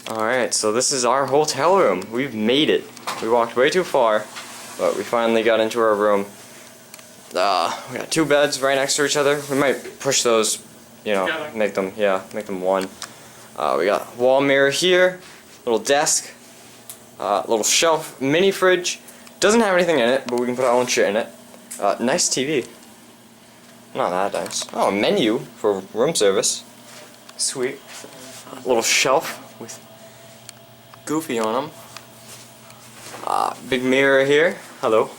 Alright, so this is our hotel room. We've made it. We walked way too far, but we finally got into our room. We got two beds right next to each other. We might push those, you know, make them one. We got wall mirror here, little desk, little shelf, mini fridge. Doesn't have anything in it, but we can put our own shit in it. Nice TV. Not that nice. Oh, a menu for room service. Sweet. Little shelf with Goofy on them. Big mirror here. Hello.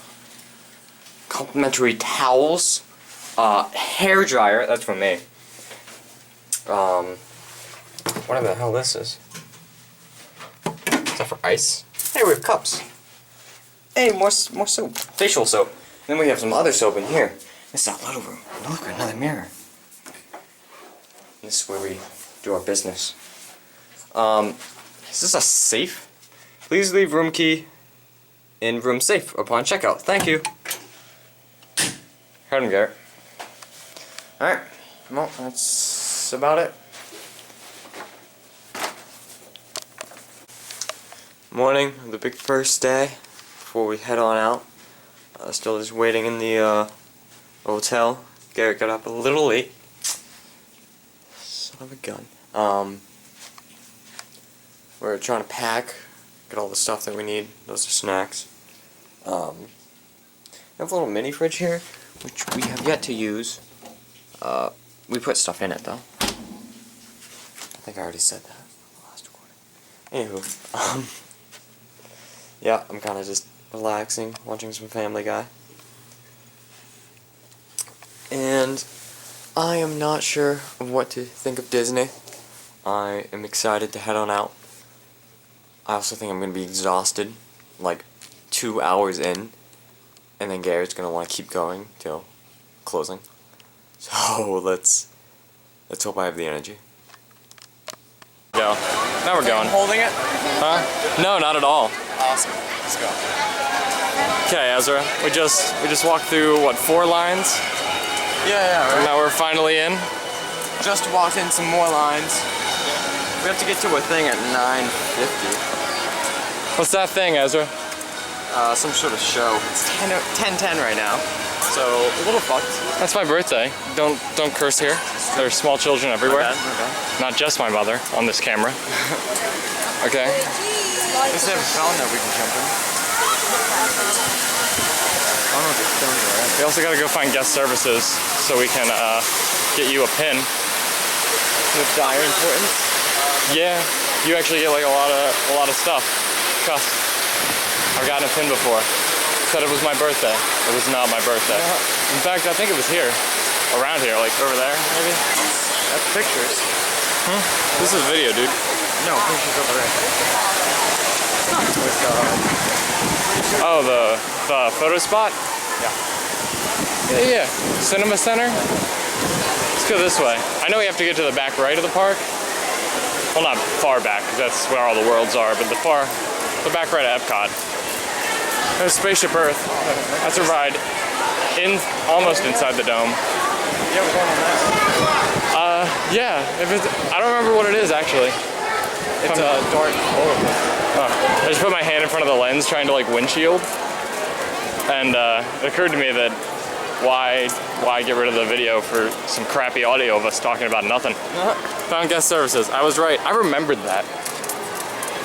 Complimentary towels. Hair dryer. That's from me. Whatever the hell this is. Is that for ice? Hey, we have cups. Hey, more soap. Facial soap. Then we have some other soap in here. This is our little room. Look, another mirror. This is where we do our business. Is this a safe? Please leave room key in room safe upon checkout. Thank you. Heard him, Garrett. Alright. Well, that's about it. Morning, the big first day before we head on out. Still just waiting in the hotel. Garrett got up a little late. Son of a gun. We're trying to pack, get all the stuff that we need. Those are snacks. We have a little mini fridge here, which we have yet to use. We put stuff in it though. I think I already said that in the last recording. Anywho, yeah, I'm kind of just relaxing, watching some Family Guy. And I am not sure of what to think of Disney. I am excited to head on out. I also think I'm going to be exhausted, like 2 hours in, and then Garrett's going to want to keep going till closing. So let's hope I have the energy. Go. Now we're going. Holding it? Huh? No, not at all. Awesome. Let's go. Okay, Ezra. We just walked through what, 4 lines? Yeah, right. Now we're finally in. Just walked in some more lines. We have to get to a thing at 9:50. What's that thing, Ezra? Some sort of show. It's 10:10 right now, so a little fucked. That's my birthday. Don't curse here. There's small children everywhere. My bad. Not just my mother on this camera. Okay. We just have a fountain that we can jump in. Oh no, they're filming already. We also gotta go find guest services so we can get you a pin. With dire importance. Yeah, you actually get like a lot of stuff. Trust. I've gotten a pin before. Said it was my birthday. It was not my birthday. In fact, I think it was here, around here, like over there, maybe. That's pictures. This is video, dude. No, pictures over there. With, Oh, the photo spot? Yeah. Cinema Center? Let's go this way. I know we have to get to the back right of the park. Well, not far back, because that's where all the worlds are, but the back right of Epcot. There's Spaceship Earth. That's a ride almost inside the dome. yeah, we're going on that. Yeah. I don't remember what it is actually. It's a dark roller coaster. I just put my hand in front of the lens trying to like windshield, and it occurred to me that why get rid of the video for some crappy audio of us talking about nothing. Found guest services. I was right. I remembered that.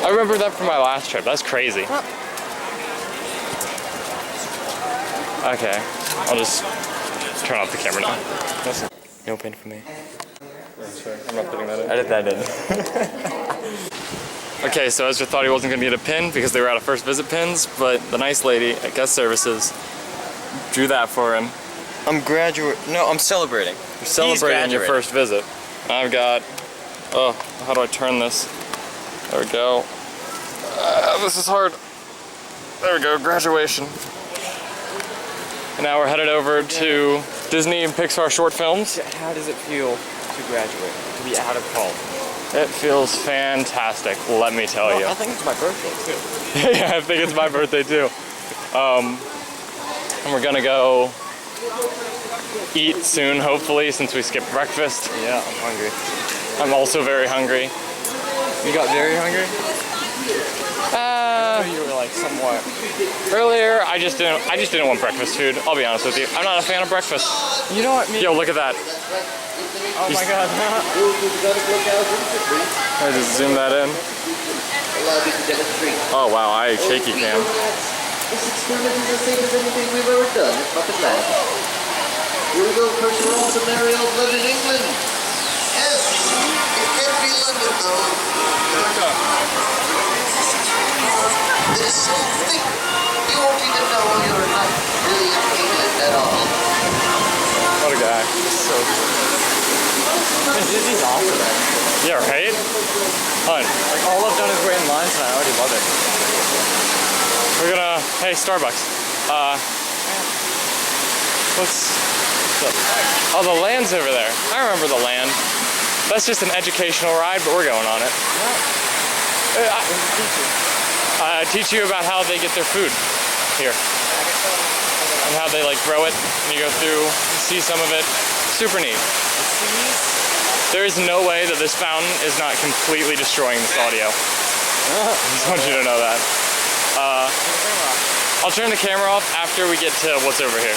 I remembered that from my last trip. That's crazy. Okay, I'll just turn off the camera now. No pin for me. Sure. I'm not putting that in. Edit that in. Okay, so Ezra thought he wasn't going to get a pin because they were out of first visit pins, but the nice lady at guest services drew that for him. I'm celebrating. You're celebrating your first visit. I've got, how do I turn this? There we go. This is hard. There we go, graduation. And now we're headed over to Disney and Pixar short films. How does it feel to graduate? To be out of college? It feels fantastic, let me tell you. I think it's my birthday too. Yeah, I think it's my birthday too. And we're gonna go eat soon, hopefully, since we skipped breakfast. Yeah, I'm hungry. I'm also very hungry. You got very hungry? You were like somewhat. Earlier, I just didn't want breakfast food. I'll be honest with you. I'm not a fan of breakfast. You know what? Yo, look at that. Oh my god. I just zoom that in. Oh wow, I ate shaky cam. This experiment is as safe as anything we've ever done at Muppet Land. Here we go, first of all, to merry old London, England. Yes, it can't be London though. It is so thick, you won't even know you're not really in England at all. What a guy. So cool. Disney's awesome. Yeah, right? Hun, Like all I've done is wait in lines and I already love it. we're gonna, hey, Starbucks. Oh, the land's over there. I remember the land. That's just an educational ride, but we're going on it. I teach you about how they get their food here. And how they like grow it. And you go through, see some of it. Super neat. There is no way that this fountain is not completely destroying this audio. I just want you to know that. I'll turn the camera off after we get to what's over here.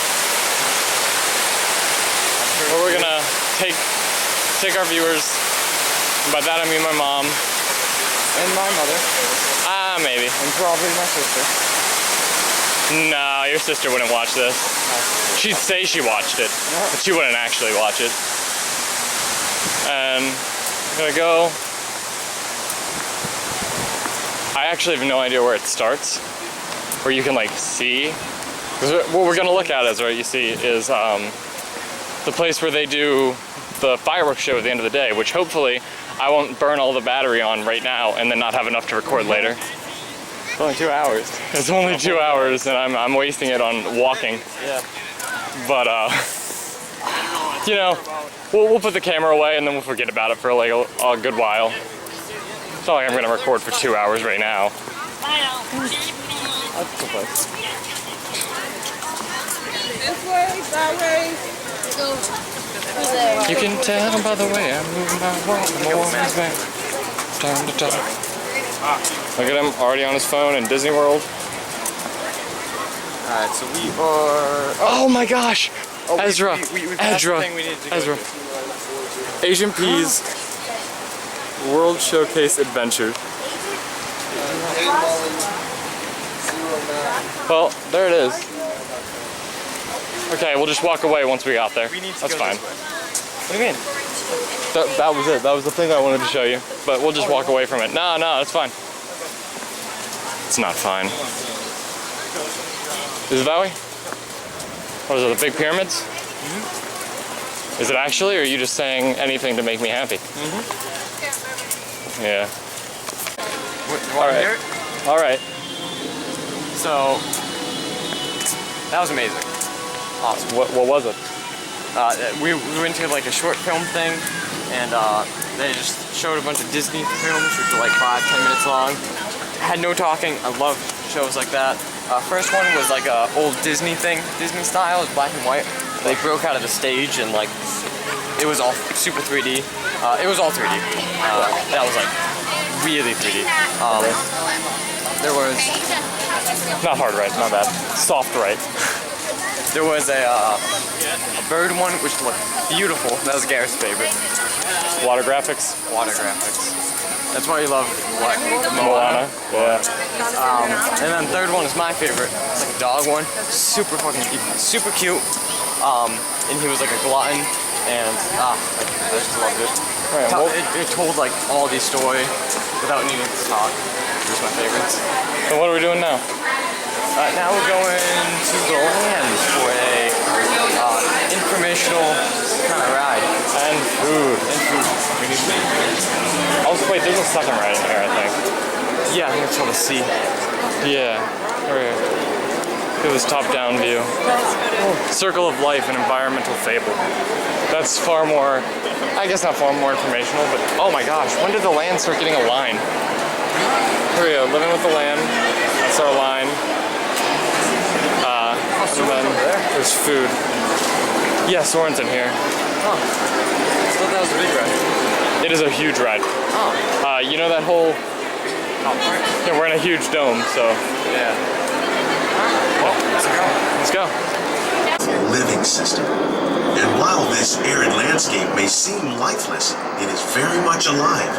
But we're gonna take our viewers. By that I mean my mom. And my mother. Maybe. And probably my sister. No, your sister wouldn't watch this. She'd say she watched it, but she wouldn't actually watch it. And I'm gonna go. I actually have no idea where it starts, where you can like see. 'Cause what we're gonna look at is, right, you see, is the place where they do the fireworks show at the end of the day, which hopefully I won't burn all the battery on right now and then not have enough to record later. It's only 2 hours. It's only 2 hours and I'm wasting it on walking. Yeah. But you know, we'll put the camera away and then we'll forget about it for like a good while. It's not like I'm gonna record for 2 hours right now. That's a cool place. This way, that way. Go through there. You can tell by the way I'm moving my walk. I'm always back. Time to talk. Look at him already on his phone in Disney World. Alright, so we are. Oh my gosh! Oh, Ezra. we passed the Ezra. thing we needed to go Ezra. to. Asian Peas World Showcase Adventure. Well, there it is. Okay, we'll just walk away once we got there. We need to That's go fine. this way. What do you mean? That was it. That was the thing I wanted to show you. But we'll just walk away from it. No, it's fine. It's not fine. Is it that way? What is it, the big pyramids? Mm-hmm. Is it actually, or are you just saying anything to make me happy? Mm-hmm. Yeah. You want to hear it? All right. So, that was amazing. Awesome. What was it? We went to like a short film thing, and they just showed a bunch of Disney films, which were like 5-10 minutes long. Had no talking. I love shows like that. First one was like a old Disney thing, Disney style, it was black and white. They broke out of the stage and like it was all super 3D. It was all 3D. That was like really 3D. There was Not hard right, not bad. Soft right. There was a bird one, which looked beautiful. That was Garrett's favorite. Water graphics. Water graphics. That's why you love what? Moana. Yeah. And then third one is my favorite. It's like a dog one. Super fucking cute. Super cute. And he was like a glutton. And I just loved it. Right, well, It told like all these stories without needing to talk. It was my favorites. so what are we doing now? Now we're going to the land for a informational kind of ride. And food. And food. We need food. Also, wait, there's a second ride in here, I think. Yeah, I think it's called the sea. Yeah. Right here. Look at this top-down view. Circle of Life, an environmental fable. That's far more, I guess not far more informational, but oh my gosh, when did the land start getting a line? Here we go, living with the land. That's our line. And then there's food. Yeah, Soren's in here. I thought that was a big ride. It is a huge ride. Oh. you know that whole... Yeah, we're in a huge dome, so... Yeah. Well, let's go. Let's go. Living system. And while this arid landscape may seem lifeless, it is very much alive.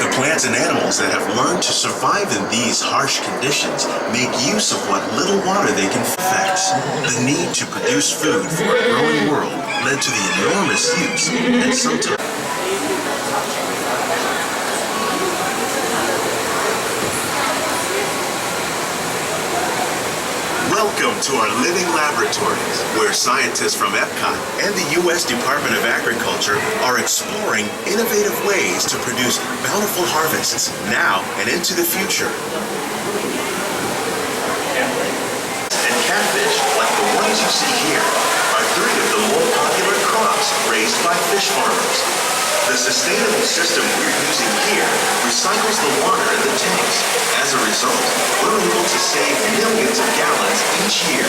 The plants and animals that have learned to survive in these harsh conditions make use of what little water they can affect. The need to produce food for a growing world led to the enormous use and sometimes Welcome to our living laboratories, where scientists from Epcot and the U.S. Department of Agriculture are exploring innovative ways to produce bountiful harvests now and into the future. And catfish, like the ones you see here, are 3 of the more popular crops raised by fish farmers. The sustainable system we're using here recycles the water in the tanks. As a result, we're able to save millions of gallons each year.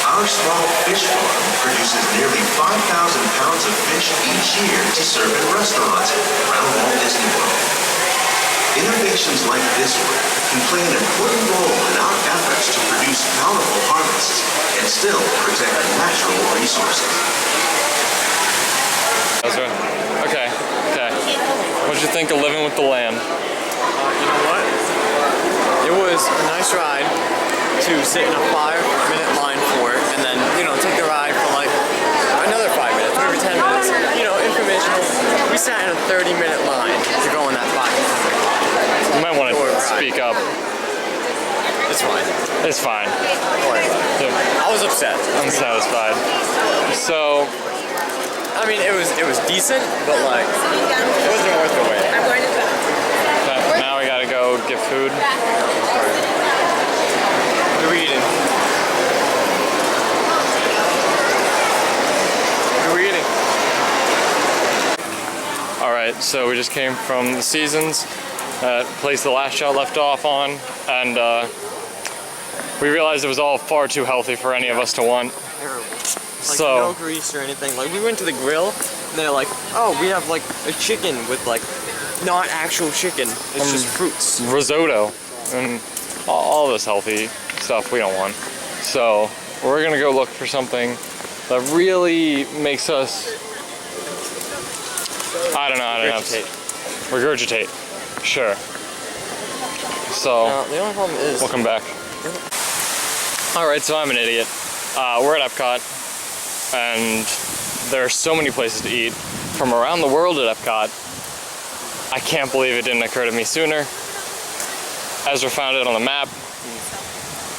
Our small fish farm produces nearly 5,000 pounds of fish each year to serve in restaurants around Walt Disney World. Innovations like this one can play an important role in our efforts to produce bountiful harvests and still protect natural resources. That's right. Okay. What'd you think of living with the lamb? You know what? It was a nice ride to sit in a 5-minute line for it, and then, take the ride for like another 5 minutes, maybe 10 minutes. Informational. We sat in a 30-minute line to go in that 5 minutes. You might want to speak up. It's fine. It's fine. I was upset. I'm satisfied. So, I mean, it was decent, but like, it wasn't worth the wait. I'm going to bed. now we gotta go get food. What are we eating? What are we eating? Alright, so we just came from the Seasons, place the last shot left off on, and we realized it was all far too healthy for any of us to want. Terrible. Like So- no grease or anything. Like we went to the grill, and they're like, "Oh, we have like a chicken with like not actual chicken. It's just fruits." Risotto, and all this healthy stuff we don't want. So we're gonna go look for something that really makes us, I don't know. Regurgitate. Sure. So Now, the only problem is, we'll come back. Alright, so I'm an idiot. We're at Epcot, and there are so many places to eat from around the world at Epcot. I can't believe it didn't occur to me sooner. Ezra found it on the map.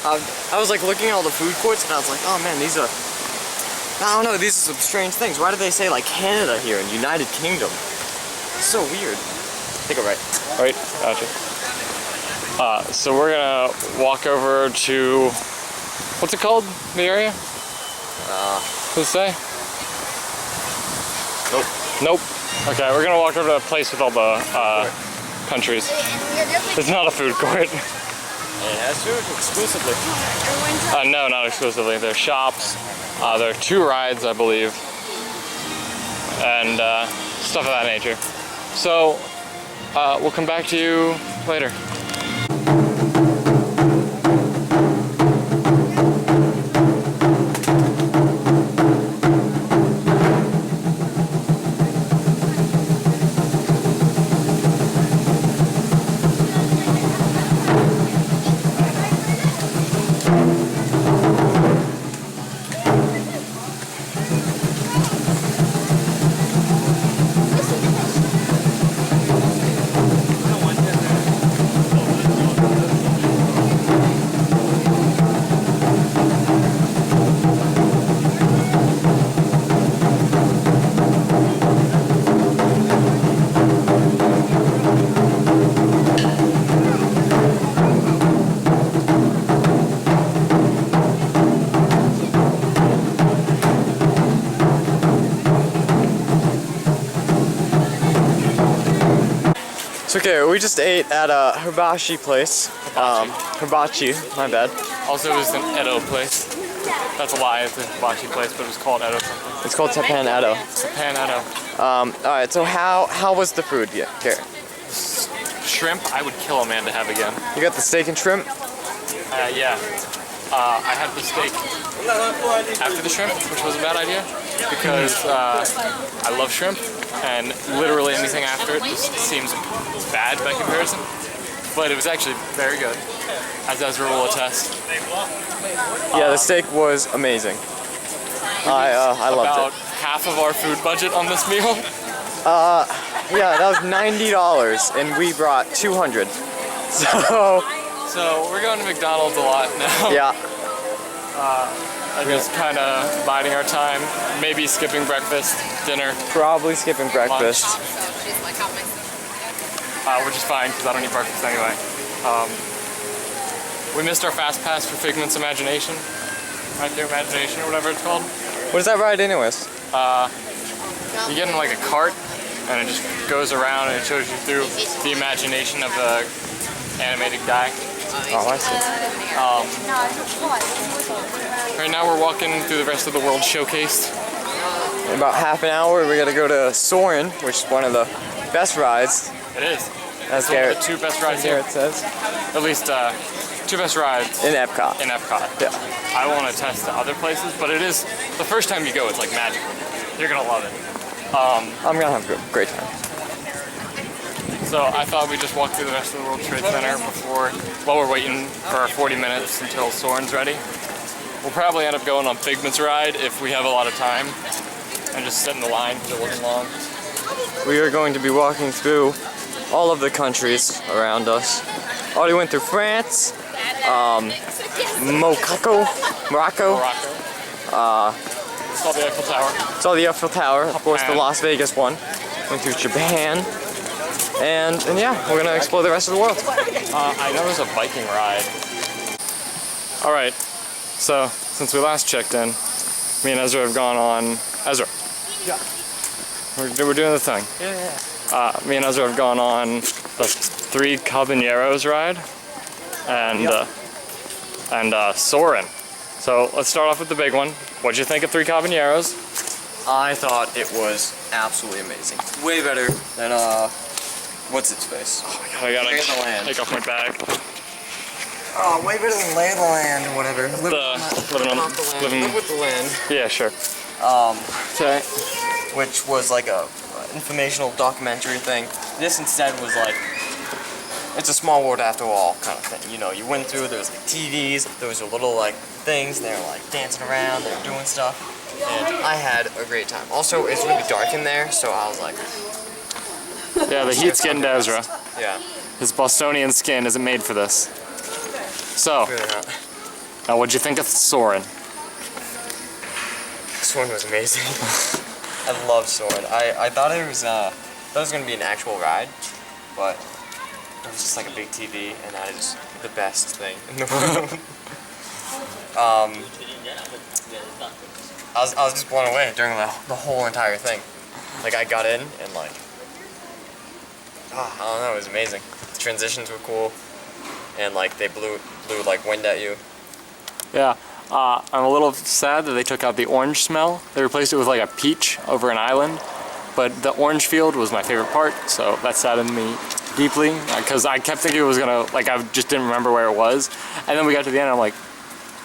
I was like looking at all the food courts, and I was like, "Oh man, these are some strange things. Why do they say like Canada here and United Kingdom? It's so weird." I think I'm right. Right, gotcha. So we're gonna walk over to, what's it called, the area? Does it say? Nope. Okay, we're gonna walk over to a place with all the countries. It's not a food court. It has food exclusively. No, not exclusively. There are shops. There are 2 rides, I believe, and stuff of that nature. So we'll come back to you later. It's okay, we just ate at a hibachi place. Hibachi, my bad. Also, it was an Edo place. That's a lie. It's a hibachi place, but it was called Edo something. It's called Teppan Edo. Japan Edo. Alright, so how was the food here? Shrimp, I would kill a man to have again. You got the steak and shrimp? Yeah. I had the steak after the shrimp, which was a bad idea because I love shrimp, and literally anything after it just seems bad by comparison. But it was actually very good, as Ezra will attest. Yeah, the steak was amazing. I loved About it. half of our food budget on this meal. Yeah, that was $90, and we brought 200. So So we're going to McDonald's a lot now. yeah, I'm just kind of biding our time. Maybe skipping breakfast, dinner, probably skipping breakfast. which is fine because I don't eat breakfast anyway. We missed our fast pass for Figment's Imagination. Right there, Imagination or whatever it's called. What is that ride, anyways? You get in like a cart and it just goes around and it shows you through the imagination of the animated guy. Oh, I see. Right now we're walking through the rest of the world showcase. In about half an hour, we're gonna go to Soarin', which is one of the best rides. It is. As It's one of Garrett, the two best rides as here. Garrett says. At least two best rides In Epcot. in Epcot. Yeah. I won't attest to other places, but it is, the first time you go, it's like magic. You're gonna love it. I'm gonna have a great time. So I thought we'd just walk through the rest of the World Trade Center while we're waiting for our 40 minutes until Soarin's ready. We'll probably end up going on Figment's ride if we have a lot of time and just sit in the line because it wasn't long. We are going to be walking through all of the countries around us. Already went through France, Morocco, Morocco. Saw the Eiffel Tower. saw the Eiffel Tower, of course the Japan. Las Vegas one. Went through Japan, and yeah, we're gonna explore the rest of the world. I know there's a biking ride. Alright, so since we last checked in, me and Ezra have gone on... Ezra. Yeah. We're doing the thing. Yeah. Me and Ezra have gone on the Three Caballeros ride and Soarin'. So let's start off with the big one. What'd you think of Three Caballeros? I thought it was absolutely amazing. Way better than what's its face? I Lay of the Land. gotta take off my bag. Oh, way better than Lay of the Land or whatever. Living Live with the land. Yeah, sure. Okay. Which was like a informational documentary thing. This instead was like, it's a small world after all kind of thing. You know, you went through, there was like TVs, there was a little like things, they were like dancing around, they were doing stuff. And I had a great time. Also, it's really dark in there, so I was like, Yeah, the heat's getting to Ezra. yeah, His Bostonian skin isn't made for this. So, really not. now what'd you think of Soarin'? This one was amazing. I love Soarin'. I thought it was gonna be an actual ride, but it was just like a big TV, and that is the best thing in the world. I was just blown away during the whole entire thing. Like I got in and like, I don't know, it was amazing. The transitions were cool, and like they blew like wind at you. Yeah, I'm a little sad that they took out the orange smell. They replaced it with like a peach over an island. But the orange field was my favorite part, so that saddened me deeply. Because I kept thinking it was gonna, like I just didn't remember where it was. And then we got to the end and I'm like,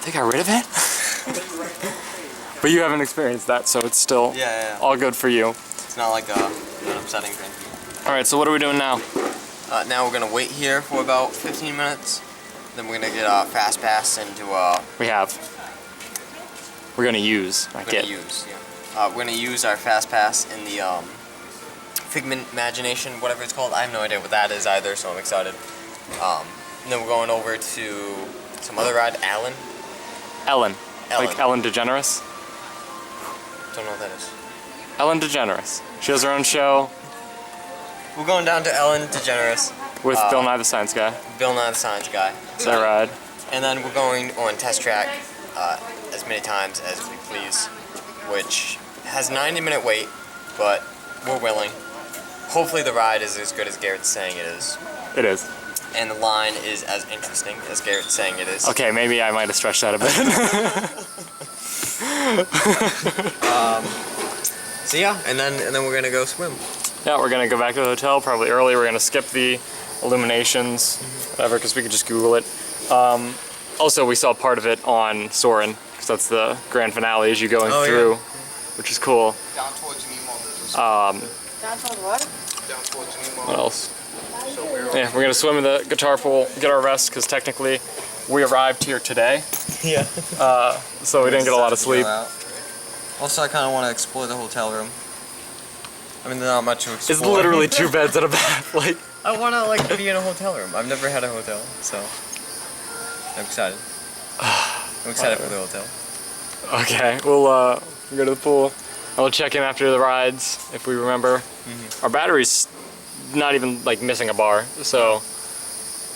they got rid of it? But you haven't experienced that, so it's still Yeah. all good for you. It's not like an upsetting thing. Alright, so what are we doing now? Now we're gonna wait here for about 15 minutes. Then we're gonna get a fast pass into We're gonna use, not we're gonna get. use. Yeah. We're gonna use our fast pass in the Figment Imagination, whatever it's called. I have no idea what that is either, so I'm excited. And then we're going over to some other ride, Ellen. Ellen. Like Ellen DeGeneres. Don't know what that is. Ellen DeGeneres. She has her own show We're going down to Ellen DeGeneres, with Bill Nye the Science Guy. Bill Nye the Science Guy. It's that ride. And then we're going on Test Track as many times as we please, which has 90-minute wait, but we're willing. Hopefully the ride is as good as Garrett's saying it is. It is. and the line is as interesting as Garrett's saying it is. Okay, maybe I might have stretched that a bit. So yeah, and then we're gonna go swim. Yeah, we're gonna go back to the hotel probably early. We're gonna skip the illuminations, whatever, because we could just Google it. Also, we saw part of it on Soarin', because that's the grand finale as you going through, which is cool. Down towards Nemo. That's on what? Down towards Nemo. What else? Yeah, we're gonna swim in the guitar pool, get our rest, because technically we arrived here today, Yeah. so we didn't get a lot of sleep. Also, I kind of want to explore the hotel room. I mean, there's not much to explore. It's literally 2 beds and a bath. Like, I want to like be in a hotel room. I've never had a hotel, so I'm excited. I'm excited for the hotel. okay, we'll go to the pool. I'll check in after the rides if we remember. Our battery's not even like missing a bar, so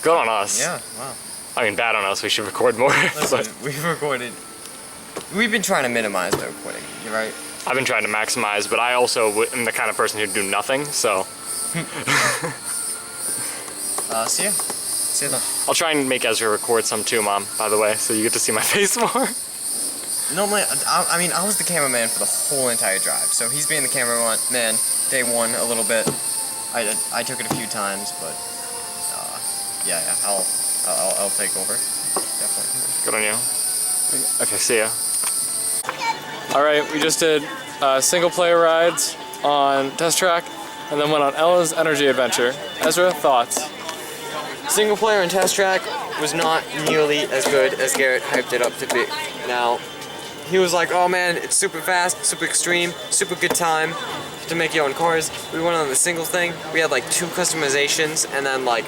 good on us. Yeah. Wow. I mean, bad on us. We should record more. Listen, But we've recorded. We've been trying to minimize the recording. You're right. I've been trying to maximize, but I also am the kind of person who'd do nothing. So See ya. See ya then. I'll try and make Ezra record some too, Mom. By the way, so you get to see my face more. Normally, I mean, I was the cameraman for the whole entire drive. So he's being the cameraman day one a little bit. I took it a few times, but yeah, I'll take over. Definitely. Good on you. Okay, see ya. All right, we just did single player rides on Test Track, and then went on Ellen's Energy Adventure. Ezra, thoughts? Single player and Test Track was not nearly as good as Garrett hyped it up to be. Now, he was like, oh man, it's super fast, super extreme, super good time to make your own cars. We went on the single thing. We had like 2 customizations, and then like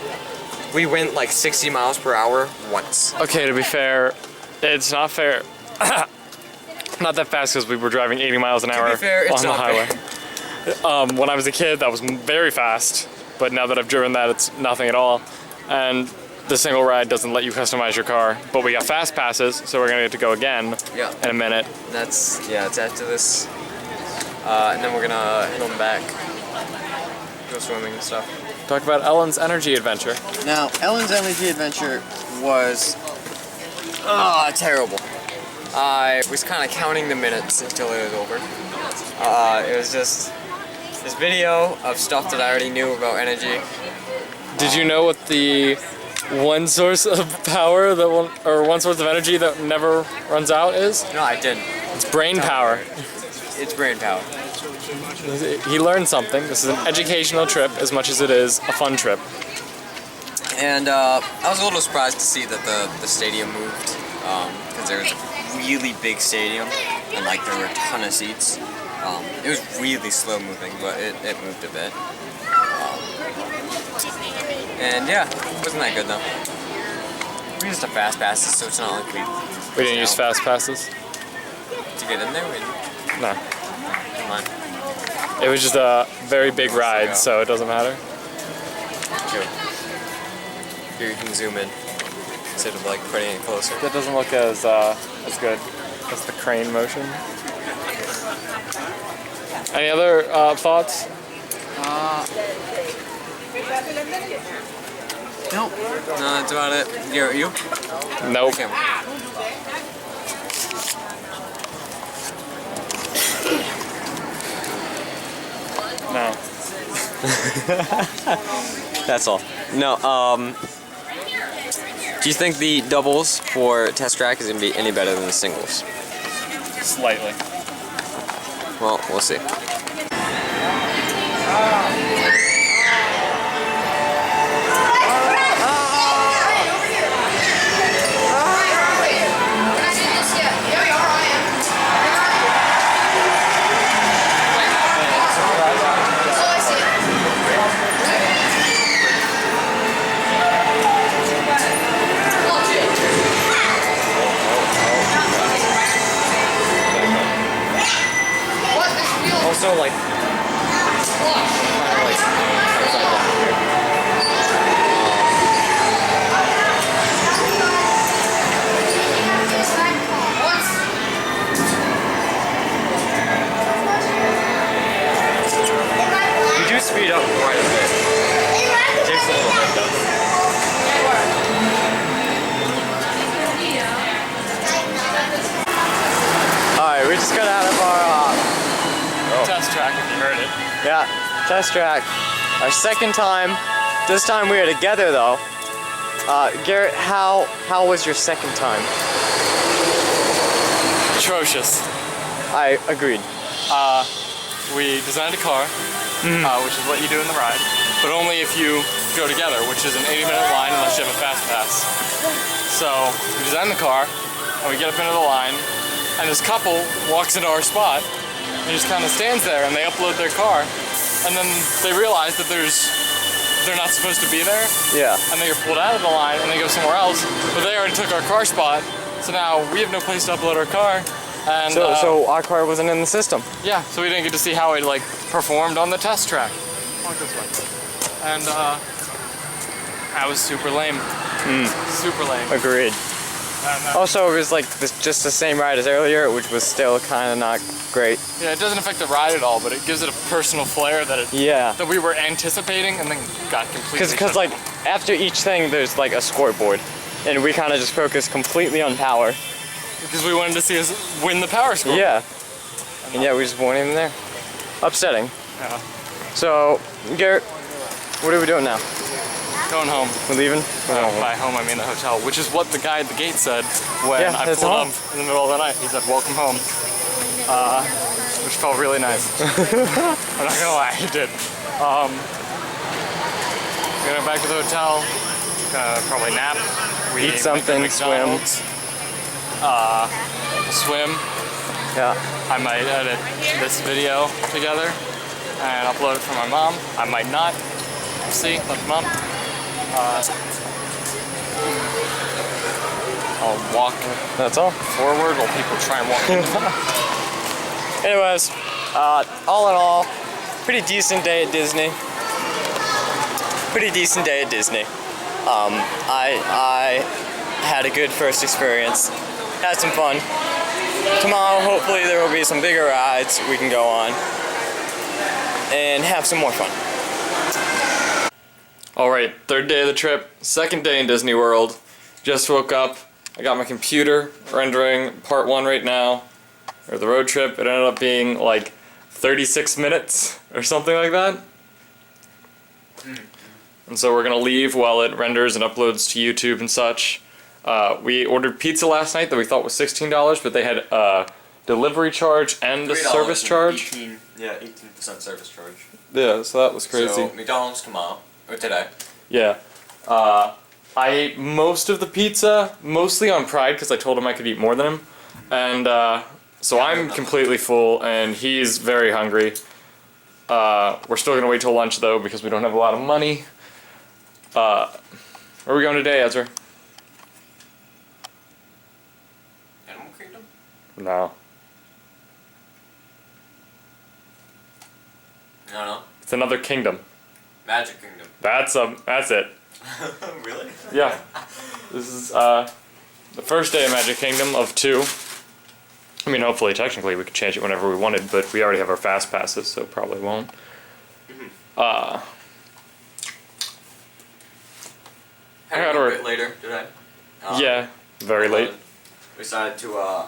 we went like 60 miles per hour once. Okay, to be fair, it's not fair. Not that fast because we were driving 80 miles an hour To be fair, it's on the not highway. fair. When I was a kid, that was very fast, but now that I've driven that, it's nothing at all. And the single ride doesn't let you customize your car, but we got fast passes, so we're gonna get to go again Yeah. in a minute. It's after this. And then we're gonna head on back, go swimming and stuff. Talk about Ellen's Energy Adventure. Now, Ellen's Energy Adventure was terrible. I was kind of counting the minutes until it was over. It was just this video of stuff that I already knew about energy. Did you know what the one source of power one source of energy that never runs out is? No, I didn't. It's brain power. It's brain power. He learned something. This is an educational trip as much as it is a fun trip. And I was a little surprised to see that the stadium moved, because there was a really big stadium and like there were a ton of seats. It was really slow moving, but it moved a bit. And yeah, it wasn't that good though. We used a fast passes, so it's not like We didn't use fast passes. to get in there. No. Come on. It was just a very big ride, so it doesn't matter. True. Here you can zoom in instead of like putting it closer. That doesn't look as good. That's the crane motion. Any other thoughts? Nope. No, that's about it. You? Nope. Okay. No. That's all. No, do you think the doubles for Test Track is going to be any better than the singles? Slightly. Well, we'll see. Also, like, kind of like test track. Our second time. This time we were together though. Garrett, how was your second time? Atrocious. I agreed. We designed a car, which is what you do in the ride, but only if you go together, which is an 80-minute line unless you have a fast pass. So we designed the car, and we get up into the line, and this couple walks into our spot, and just kind of stands there, and they upload their car, and then they realize that they're not supposed to be there, Yeah. and they get pulled out of the line, and they go somewhere else, but they already took our car spot, so now we have no place to upload our car, and So our car wasn't in the system. yeah, so we didn't get to see how it like performed on the test track. Walk this way. And that was super lame. Super lame. Agreed. And, Also, it was like just the same ride as earlier, which was still kind of not great. yeah, it doesn't affect the ride at all, but it gives it a personal flair that Yeah. that we were anticipating and then got completely. Because like after each thing, there's like a scoreboard, and we kind of just focused completely on power. because we wanted to see us win the power score. Yeah. And yeah, we just weren't even there. Upsetting. Yeah. So, Garrett, what are we doing now? Going home. We're leaving? By home, I mean the hotel, which is what the guy at the gate said when Yeah, I that's pulled home. up in the middle of the night. He said, "Welcome home," which felt really nice. I'm not gonna lie, it did. Going back to the hotel, gonna probably nap. We Eat something, McDonald's, swim. Yeah. I might edit this video together and upload it for my mom. I might not. We'll see. Let mom. I'll walk That's all. forward while people try and walk into me. Anyways, all in all, pretty decent day at Disney. Pretty decent day at Disney. I had a good first experience. Had some fun. Tomorrow, hopefully, there will be some bigger rides we can go on and have some more fun. Alright, third day of the trip, second day in Disney World. Just woke up. I got my computer rendering part 1 right now. Or the road trip. It ended up being like 36 minutes or something like that. And so we're gonna leave while it renders and uploads to YouTube and such. We ordered pizza last night that we thought was $16, but they had a delivery charge and a service charge. 18% service charge. Yeah, so that was crazy. So McDonald's tomorrow, or today. Yeah. I ate most of the pizza, mostly on pride, because I told him I could eat more than him. And so I'm completely full, and he's very hungry. We're still going to wait till lunch, though, because we don't have a lot of money. Where are we going today, Ezra? Animal Kingdom? No. No. It's another kingdom. Magic Kingdom. That's it. Really? Yeah. This is the first day of Magic Kingdom of 2. I mean, hopefully, technically, we could change it whenever we wanted, but we already have our fast passes, so probably won't. Had I a gotta little bit later today. Yeah, very late. We decided to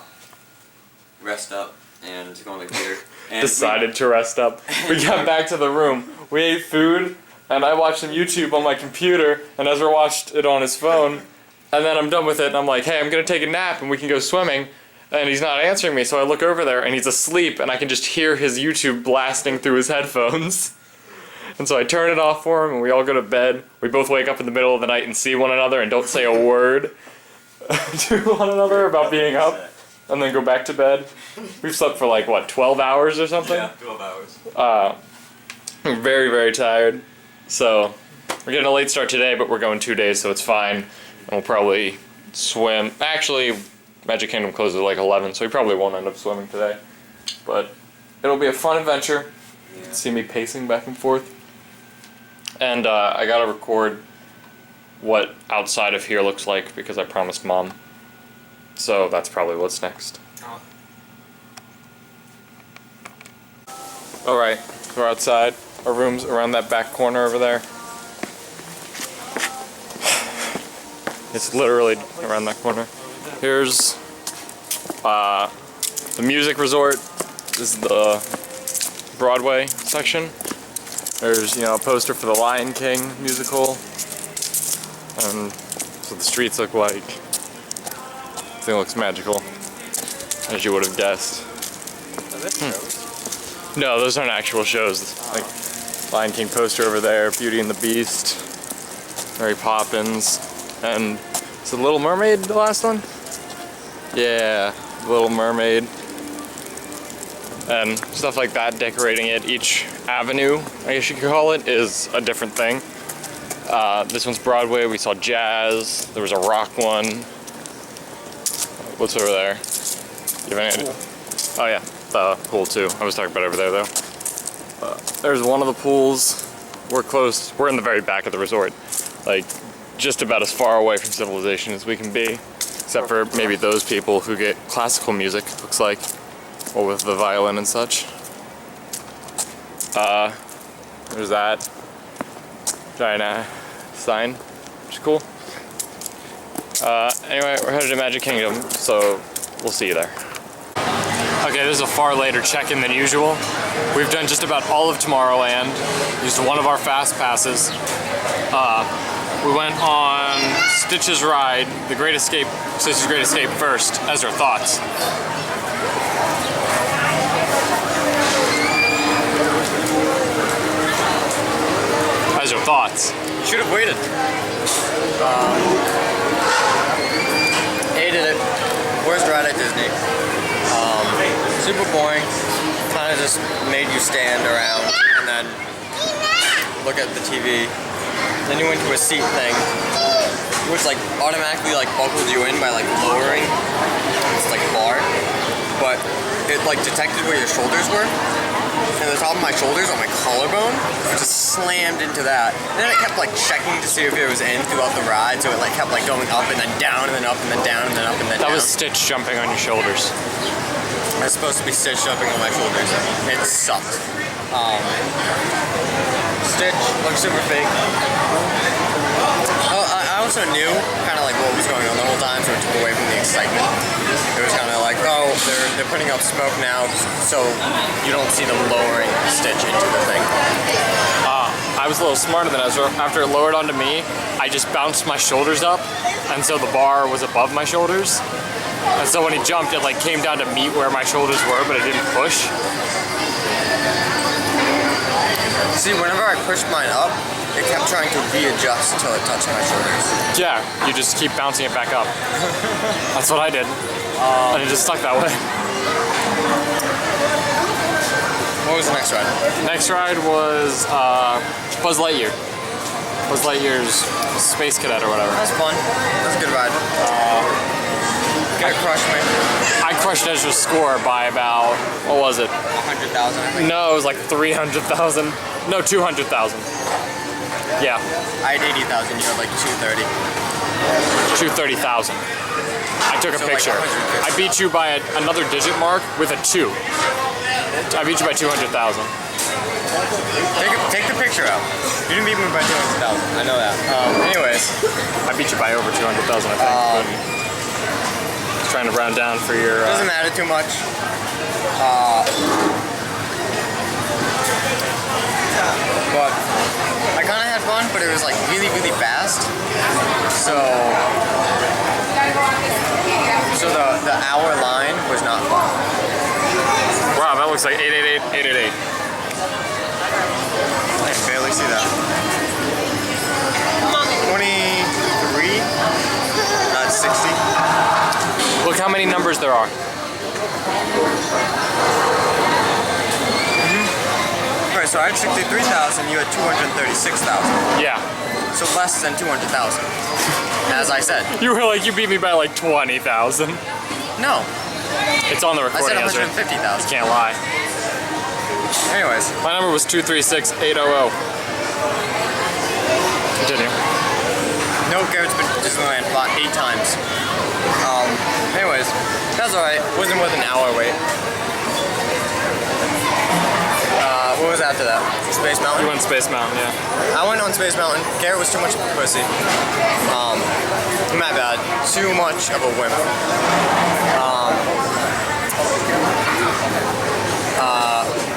rest up and to go on the computer. And Decided to rest up. We got back to the room. We ate food, and I watched some YouTube on my computer, and Ezra watched it on his phone. And then I'm done with it, and I'm like, hey, I'm gonna take a nap, and we can go swimming. And he's not answering me, so I look over there, and he's asleep, and I can just hear his YouTube blasting through his headphones. And so I turn it off for him, and we all go to bed. We both wake up in the middle of the night and see one another and don't say a word to one another about being up, and then go back to bed. We've slept for like, what, 12 hours or something? Yeah, 12 hours. We're very, very tired. So, we're getting a late start today, but we're going 2 days, so it's fine. And we'll probably swim. Actually, Magic Kingdom closes at like 11, so we probably won't end up swimming today. But it'll be a fun adventure. Yeah. See me pacing back and forth. And I gotta record what outside of here looks like because I promised Mom. So that's probably what's next. Alright, we're outside. Our room's around that back corner over there. It's literally around that corner. Here's the music resort. This is the Broadway section. There's, a poster for the Lion King musical. And that's what the streets look like. This thing looks magical, as you would have guessed. No, those aren't actual shows. Like Lion King poster over there, Beauty and the Beast, Mary Poppins, and is the Little Mermaid the last one? Yeah, Little Mermaid. And stuff like that decorating it. Each avenue, I guess you could call it, is a different thing. This one's Broadway. We saw jazz. There was a rock one. What's over there? You have any idea? Oh yeah, the pool too. I was talking about over there though. There's one of the pools. We're close. We're in the very back of the resort. Like, just about as far away from civilization as we can be. Except for maybe those people who get classical music, looks like. Or with the violin and such. There's that giant sign, which is cool. Anyway, we're headed to Magic Kingdom, so we'll see you there. Okay, this is a far later check-in than usual. We've done just about all of Tomorrowland, used one of our fast passes. We went on Stitch's ride, the Great Escape, Stitch's Great Escape first. Ezra, thoughts? Ezra, thoughts? You should have waited. Hated it. Worst ride at Disney. Super boring. Kind of just made you stand around and then look at the TV. Then you went to a seat thing, which like automatically like buckled you in by like lowering. It's like bar, but it like detected where your shoulders were. And the top of my shoulders on my collarbone, I just slammed into that. And then it kept like checking to see if it was in throughout the ride, so it like kept like going up and then down and then up and then down and then up and then down. That was Stitch jumping on your shoulders. It's supposed to be Stitch jumping on my shoulders. It sucked. Stitch looks super fake. Oh, I also knew kind of like what was going on the whole time, so it took away from the excitement. It was kind of like, oh, they're putting up smoke now, so you don't see them lowering Stitch into the thing. I was a little smarter than Ezra. After it lowered onto me, I just bounced my shoulders up, and so the bar was above my shoulders. And so when he jumped, it like came down to meet where my shoulders were, but it didn't push. See, whenever I pushed mine up, it kept trying to readjust until it touched my shoulders. Yeah, you just keep bouncing it back up. That's what I did. And it just stuck that way. What was the next ride? Next ride was Buzz Lightyear. Buzz Lightyear's Space Cadet or whatever. That was fun. That was a good ride. Gonna crush me. I crushed Ezra's score by about, what was it? 100,000, I think. No, it was like 300,000. No, 200,000. Yeah. I had 80,000, you had like 230. 230,000. I took a So, like, picture. 150,000. I beat you by another digit mark with a 2. I beat you by 200,000. Take the picture out. You didn't beat me by 200,000. I know that. Anyways. I beat you by over 200,000, I think. Trying to round down for your... Doesn't matter too much. But I kind of had fun, but it was like really, really fast. So the hour line was not fun. Wow, that looks like 888, 888. I can barely see that. 23? Not 60. Look how many numbers there are. Right, so I had 63,000, you had 236,000. Yeah. So less than 200,000. As I said. You were like, you beat me by like 20,000. No. It's on the I recording, said Ezra. 150,000. Can't lie. Anyways. My number was 236,800. Continue. No, Garrett's been to Disneyland about 8 times. Anyways, that's alright. Wasn't worth an hour wait. What was after that? Space Mountain? You went Space Mountain, yeah. I went on Space Mountain. Garrett was too much of a pussy. My bad. Too much of a wimp.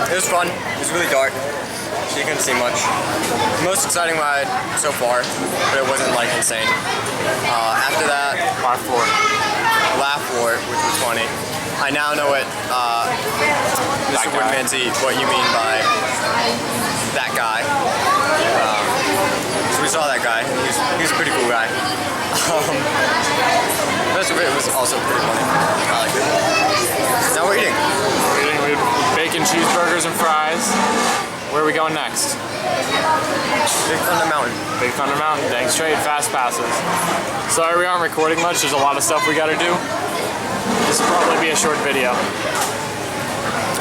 It was fun. It was really dark. so you couldn't see much. Most exciting ride so far, but it wasn't like insane. After that, Laugh Floor, which was funny. I now know what Mr. Woodmansey, what you mean by that guy. So we saw that guy. He was a pretty cool guy. The rest of it was also pretty funny. I liked it. Now we're eating. We're eating with bacon cheeseburgers and fries. Where are we going next? Big Thunder Mountain. Big Thunder Mountain, dang straight, fast passes. Sorry we aren't recording much, there's a lot of stuff we gotta do. This will probably be a short video.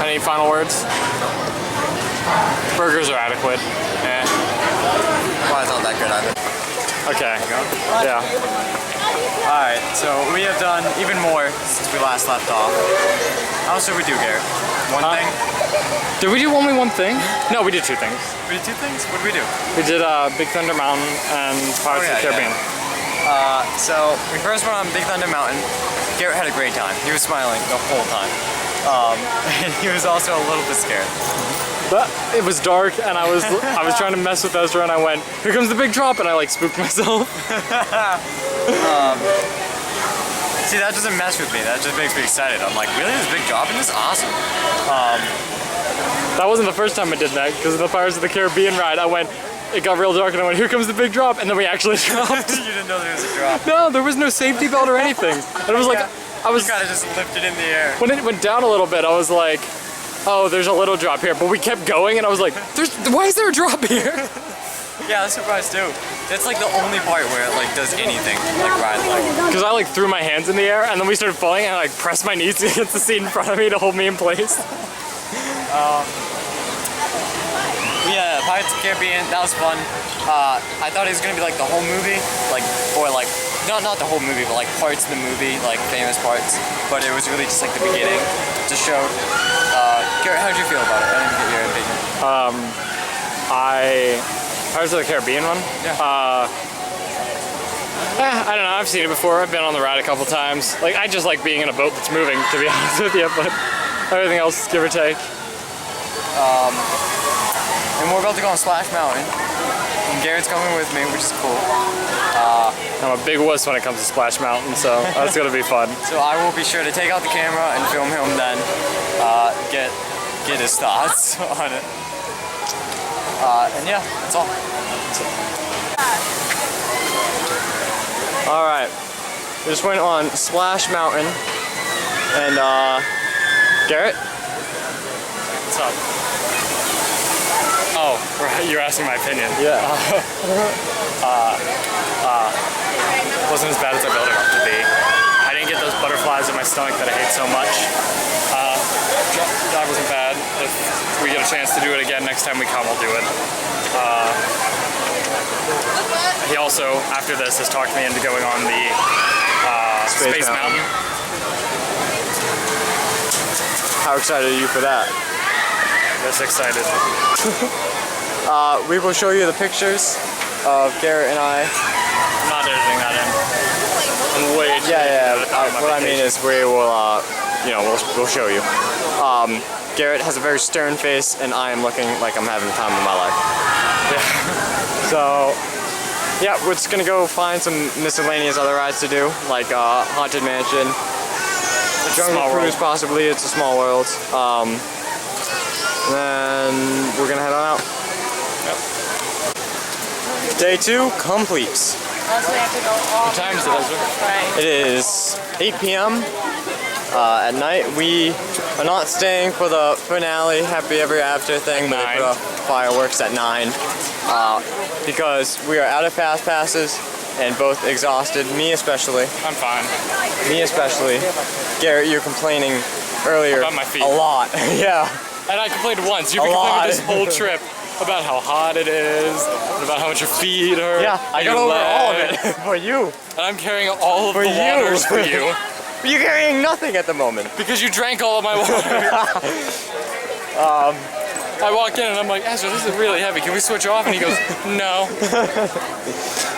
Any final words? Burgers are adequate. Well, it's not that good either. Okay. Yeah. Alright, so we have done even more since we last left off. How else did we do, Garrett? One thing? Did we do only one thing? No, we did two things. We did two things? What did we do? We did Big Thunder Mountain and Pirates of the Caribbean. So we first went on Big Thunder Mountain. Garrett had a great time. He was smiling the whole time. And he was also a little bit scared. But it was dark and I was trying to mess with Ezra and I went, here comes the big drop, and I like spooked myself. See, that doesn't mess with me. That just makes me excited. I'm like, really? There's a big drop in this? Awesome. That wasn't the first time I did that, because of the Pirates of the Caribbean ride. It got real dark and I went, here comes the big drop, and then we actually dropped. You didn't know there was a drop. No, there was no safety belt or anything. And it was like, You kind of just lifted in the air. when it went down a little bit, I was like, oh, there's a little drop here. But we kept going and I was like, why is there a drop here? Yeah, I was surprised too. That's like the only part where it like does anything, like ride like. Because I like threw my hands in the air and then we started falling and I like pressed my knees against the seat in front of me to hold me in place. Yeah, Pirates of the Caribbean, that was fun. I thought it was gonna be like the whole movie, like, or like, not the whole movie, but like parts of the movie, like famous parts. But it was really just like the beginning, just showed. Garrett, how did you feel about it? I didn't get your opinion. Pirates of the Caribbean one? Yeah. I don't know, I've seen it before. I've been on the ride a couple times. Like, I just like being in a boat that's moving, to be honest with you, but everything else, give or take. And we're about to go on Splash Mountain. And Garrett's coming with me, which is cool. I'm a big wuss when it comes to Splash Mountain, so that's gonna be fun. So I will be sure to take out the camera and film him then, get his thoughts on it. And yeah, that's all. Alright, we just went on Splash Mountain, and Garrett? What's up? Oh, right, you're asking my opinion. Yeah. Wasn't as bad as I built it up to be. I didn't get those butterflies in my stomach that I hate so much. That wasn't bad. If we get a chance to do it again next time we come, we'll do it. He also, after this, has talked me into going on the Space Mountain. How excited are you for that? This excited. We will show you the pictures of Garrett and I. I'm not editing that in. I'm way too What I mean is we will, we'll show you. Garrett has a very stern face, and I am looking like I'm having the time of my life. So, yeah, we're just gonna go find some miscellaneous other rides to do, like Haunted Mansion, Jungle Cruise, possibly. It's a Small World. Then we're gonna head on out. Yep. Day 2 completes. What time is it, Ezra? It is 8 p.m. At night. We are not staying for the finale, Happy Ever After thing, but they put off fireworks at 9. Because we are out of fast passes and both exhausted, me especially. I'm fine. Me especially. Garrett, you're complaining earlier about my feet. A lot. Yeah. And I complained once. You've been complaining this whole trip about how hot it is, and about how much your feet hurt. Yeah, I got over all of it for you. And I'm carrying all of the waters for you. But you're carrying nothing at the moment. Because you drank all of my water. I walk in and I'm like, Ezra, this is really heavy. Can we switch off? And he goes, no.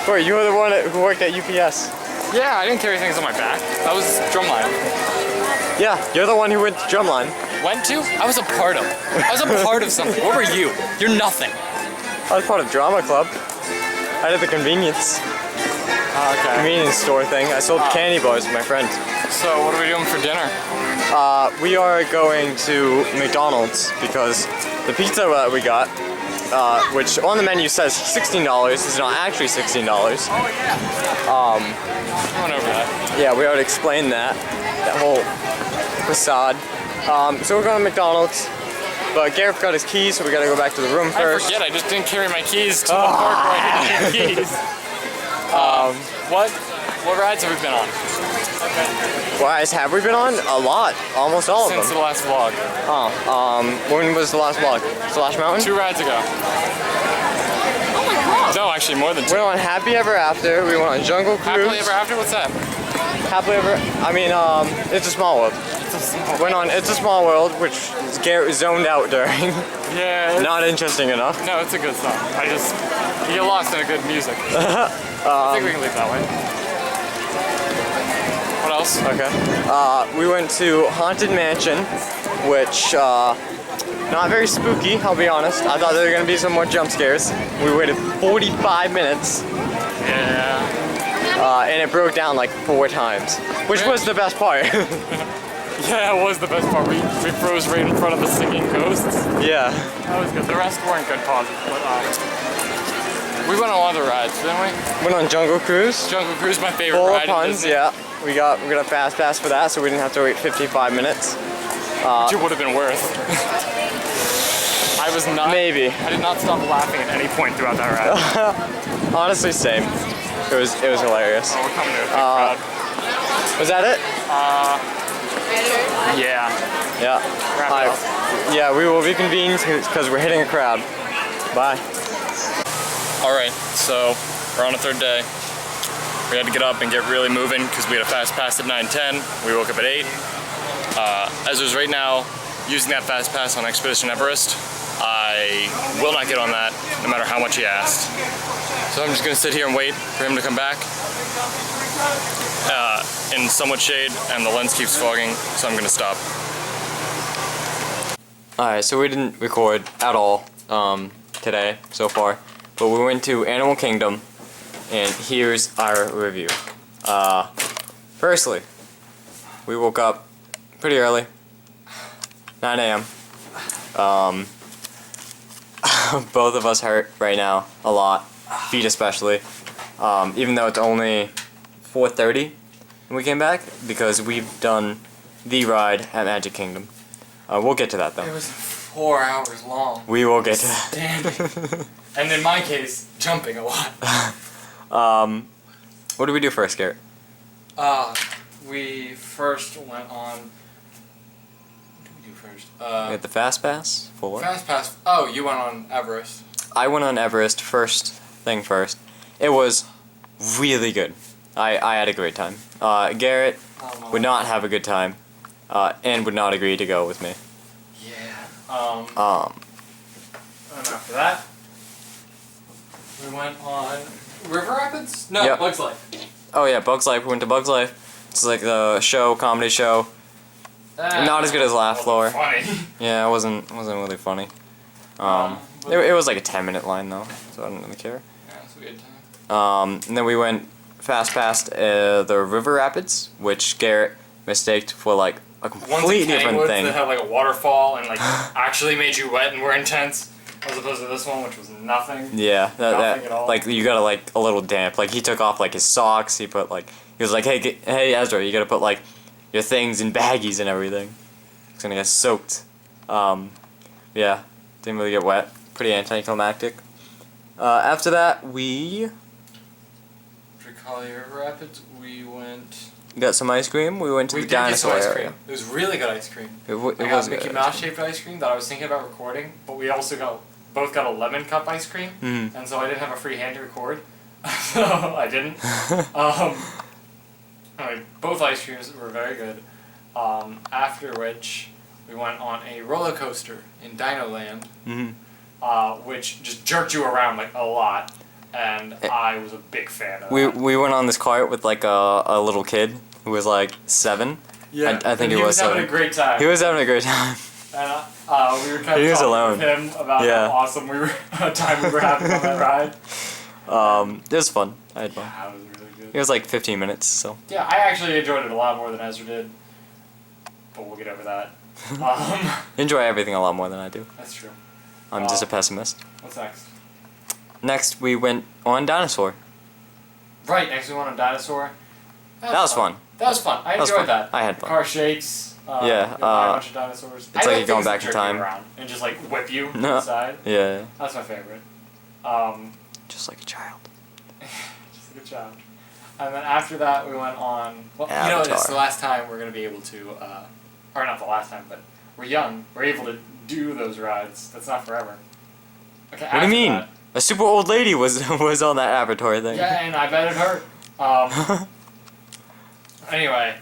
Wait, you were the one who worked at UPS. Yeah, I didn't carry things on my back. That was Drumline. Yeah, you're the one who went to Drumline. went to, I was a part of. I was a part of something. What were you? You're nothing. I was part of drama club. I did the convenience store thing. I sold candy bars with my friend. So what are we doing for dinner? We are going to McDonald's because the pizza that we got, which on the menu says $16, is not actually $16. I went over that. Yeah, we already explained that whole facade. So we're going to McDonald's, but Gareth got his keys, so we gotta go back to the room I first. forget, I just didn't carry my keys to the park where I didn't get keys. What rides have we been on? Guys, have we been on? A lot. Almost all of Since them. the last vlog. When was the last vlog? Splash Mountain? 2 rides ago. No, actually more than 2. We went on Happy Ever After, we went on Jungle Cruise. Happily Ever After? What's that? Happily Ever, It's a Small World. Went on It's a Small World, which Garrett zoned out during. Yeah. Not interesting enough. No, it's a good song. You get lost in a good music. I think we can leave that way. What else? Okay. We went to Haunted Mansion, which, not very spooky, I'll be honest. I thought there were gonna be some more jump scares. We waited 45 minutes, Yeah. and it broke down like 4 times, which was the best part. Yeah, it was the best part. We froze right in front of the singing ghosts. Yeah. That was good. The rest weren't good pauses, but we went on other rides, didn't we? Went on Jungle Cruise. Jungle Cruise, my favorite Full of ride. in puns, Disney. yeah. We got a fast pass for that, so we didn't have to wait 55 minutes. Which it would have been worth. I was not. Maybe. I did not stop laughing at any point throughout that ride. Honestly, same. It was hilarious. Oh, we're coming to a big crowd. Was that it? Yeah. Yeah. Wrap it up. Yeah, we will reconvene because we're hitting a crowd. Bye. Alright, so we're on the 3rd day. We had to get up and get really moving because we had a fast pass at 9:10. We woke up at 8. As it was right now, using that fast pass on Expedition Everest, I will not get on that no matter how much he asked. So I'm just gonna sit here and wait for him to come back. In somewhat shade, and the lens keeps fogging, so I'm gonna stop. Alright, so we didn't record at all today so far, but we went to Animal Kingdom, and here's our review. Firstly, we woke up pretty early, 9 a.m. Both of us hurt right now a lot, feet especially, even though it's only 4:30 when we came back, because we've done the ride at Magic Kingdom. We'll get to that though. It was 4 hours long. We will get to that. Standing. And in my case, jumping a lot. What did we do first, Garrett? We first went on. What did we do first? We had the Fast Pass for what? Fast Pass. Oh, you went on Everest. I went on Everest first. It was really good. I had a great time. Garrett would not have a good time, and would not agree to go with me. Yeah. And after that, we went on River Rapids? No, Yep. Bugs Life. Oh yeah, Bugs Life. We went to Bugs Life. It's like the comedy show. Not as good as Laugh Floor. Funny. Yeah, it wasn't really funny. It was like a 10-minute line though, so I didn't really care. Yeah, it was a good time. And then we went fast past the River Rapids, which Garrett mistaked for like a completely different thing. That had like a waterfall and like actually made you wet and were intense, as opposed to this one, which was nothing. Yeah, Nothing at all. like you gotta like a little damp. Like he took off like his socks. He was like, hey Ezra, you gotta put like your things in baggies and everything. It's gonna get soaked. Yeah, didn't really get wet. Pretty anticlimactic. After that, we Tricali River Rapids, we went. got some ice cream. We went to We the did get some dinosaur ice area. cream. It was really good ice cream. It I got was Mickey good. Mouse shaped ice cream that I was thinking about recording, but we also both got a lemon cup ice cream, Mhm. and so I didn't have a free hand to record, so I didn't. Anyway, both ice creams were very good. After which we went on a roller coaster in Dino Land, which just jerked you around like a lot, and I was a big fan of that. We went on this cart with like a little kid who was like 7, I think he he was having 7. a great time. He was having a great time. And we were kind He of was talking alone. with him about Yeah. how awesome time we were having on that ride. It was fun. I had fun. Yeah, it was really good. It was like 15 minutes, so. Yeah, I actually enjoyed it a lot more than Ezra did. But we'll get over that. Enjoy everything a lot more than I do. That's true. I'm just a pessimist. What's next? Next, we went on Dinosaur. Right, next we went on Dinosaur. That was fun. That was fun. I That was enjoyed fun. that. I had fun. Car shakes. Yeah, you know, buy a bunch of dinosaurs. it's like you're going back in in time. around and just like whip you No. inside. Yeah, That's my favorite. just like a child. Just a good job. And then after that, we went on. Well, you know, Avatar. it's the last time we're gonna be able to, or not the last time, but we're young. We're able to do those rides. That's not forever. Okay. What do you mean? A super old lady was was on that Avatar thing. Yeah, and I bet it hurt. Anyway,